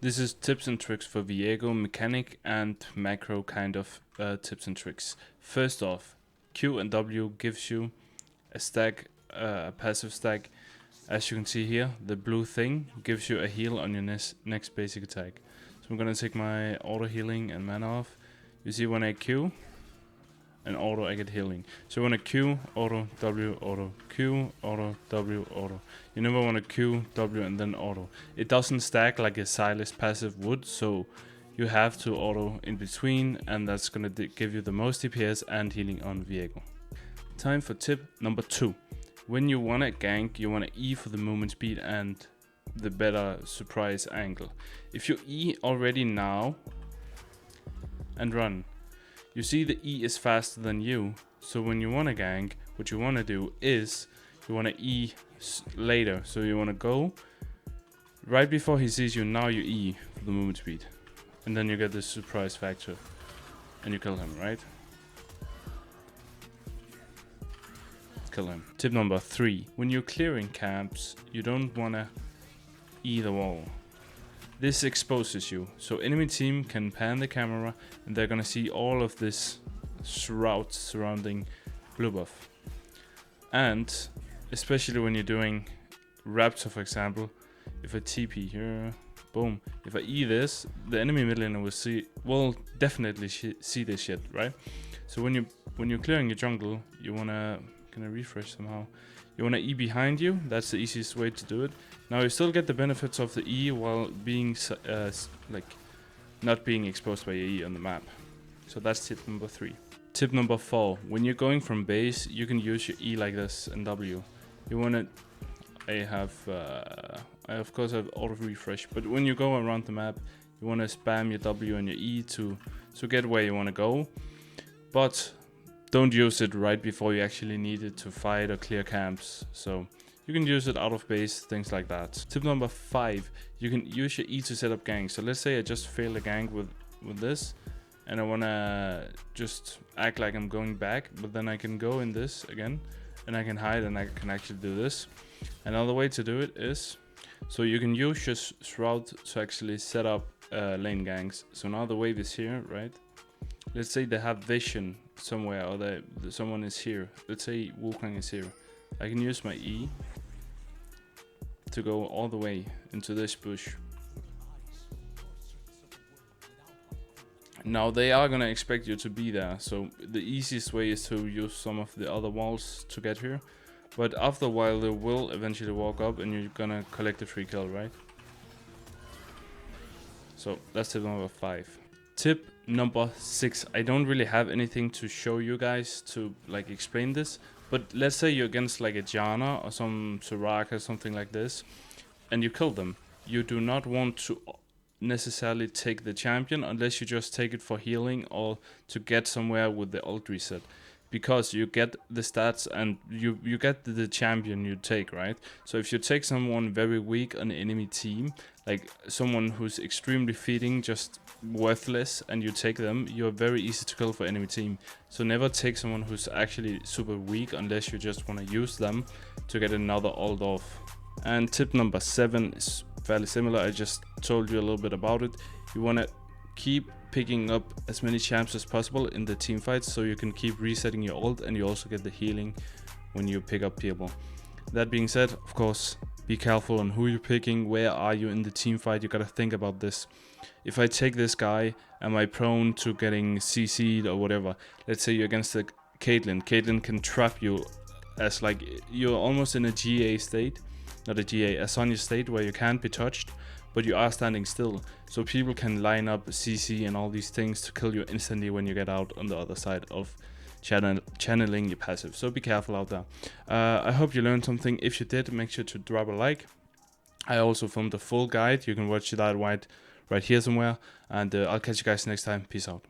This is tips and tricks for Viego, mechanic and macro kind of tips and tricks. First off, Q and W gives you a stack, a passive stack. As you can see here, the blue thing gives you a heal on your next basic attack. So I'm gonna take my auto healing and mana off. You see when I Q and auto, I get healing. So when I Q, auto, W, auto, Q, auto, W, auto. You never want to Q, W, and then auto. It doesn't stack like a Silas passive would, so you have to auto in between, and that's gonna give you the most DPS and healing on Viego. Time for tip number 2. When you wanna gank, you wanna E for the movement speed and the better surprise angle. If you E already now and run, you see the E is faster than you, so when you want to gank, what you want to do is you want to E later. So you want to go right before he sees you, now you E for the movement speed. And then you get this surprise factor and you kill him, right? Kill him. Tip number 3. When you're clearing camps, you don't want to E the wall. This exposes you, so enemy team can pan the camera and they're gonna see all of this shroud surrounding blue buff. And especially when you're doing Raptor, for example, if I TP here, boom, if I E this, the enemy mid laner will definitely see this shit, right? So when you're clearing your jungle, you wanna, can I refresh somehow? You wanna E behind you, that's the easiest way to do it. Now you still get the benefits of the E while being like not being exposed by your E on the map. So that's tip number 3. Tip number 4. When you're going from base, you can use your E like this and W. You wanna, I of course have auto refresh, but when you go around the map, you wanna spam your W and your E to get where you wanna go. But don't use it right before you actually need it to fight or clear camps. So you can use it out of base, things like that. Tip number 5, you can use your E to set up ganks. So let's say I just failed a gank with this, and I wanna just act like I'm going back, but then I can go in this again, and I can hide and I can actually do this. Another way to do it is, so you can use your shroud to actually set up lane ganks. So now the wave is here, right? Let's say they have vision somewhere, or someone is here. Let's say Wukong is here. I can use my E to go all the way into this bush. Now they are gonna expect you to be there, so the easiest way is to use some of the other walls to get here. But after a while they will eventually walk up and you're gonna collect a free kill, right? So that's tip number 5. Tip number 6. I don't really have anything to show you guys to like explain this, but let's say you're against like a Janna or some Soraka, something like this, and you kill them. You do not want to necessarily take the champion unless you just take it for healing or to get somewhere with the ult reset, because you get the stats and you get the champion you take, right? So if you take someone very weak on the enemy team, like someone who's extremely feeding, just worthless, and you take them, you're very easy to kill for enemy team. So never take someone who's actually super weak unless you just want to use them to get another ult off. And tip number 7 is fairly similar. I just told you a little bit about it. You want to keep picking up as many champs as possible in the team fights, so you can keep resetting your ult and you also get the healing when you pick up people. That being said, of course, be careful on who you're picking, where are you in the team fight. You gotta think about this. If I take this guy, am I prone to getting CC'd or whatever? Let's say you're against the Caitlyn. Caitlyn can trap you as like you're almost in a GA state, not a GA, a Sonya state where you can't be touched, but you are standing still. So people can line up CC and all these things to kill you instantly when you get out on the other side of channeling your passive. So be careful out there. I hope you learned something. If you did, make sure to drop a like. I also filmed a full guide. You can watch that right here somewhere. And I'll catch you guys next time. Peace out.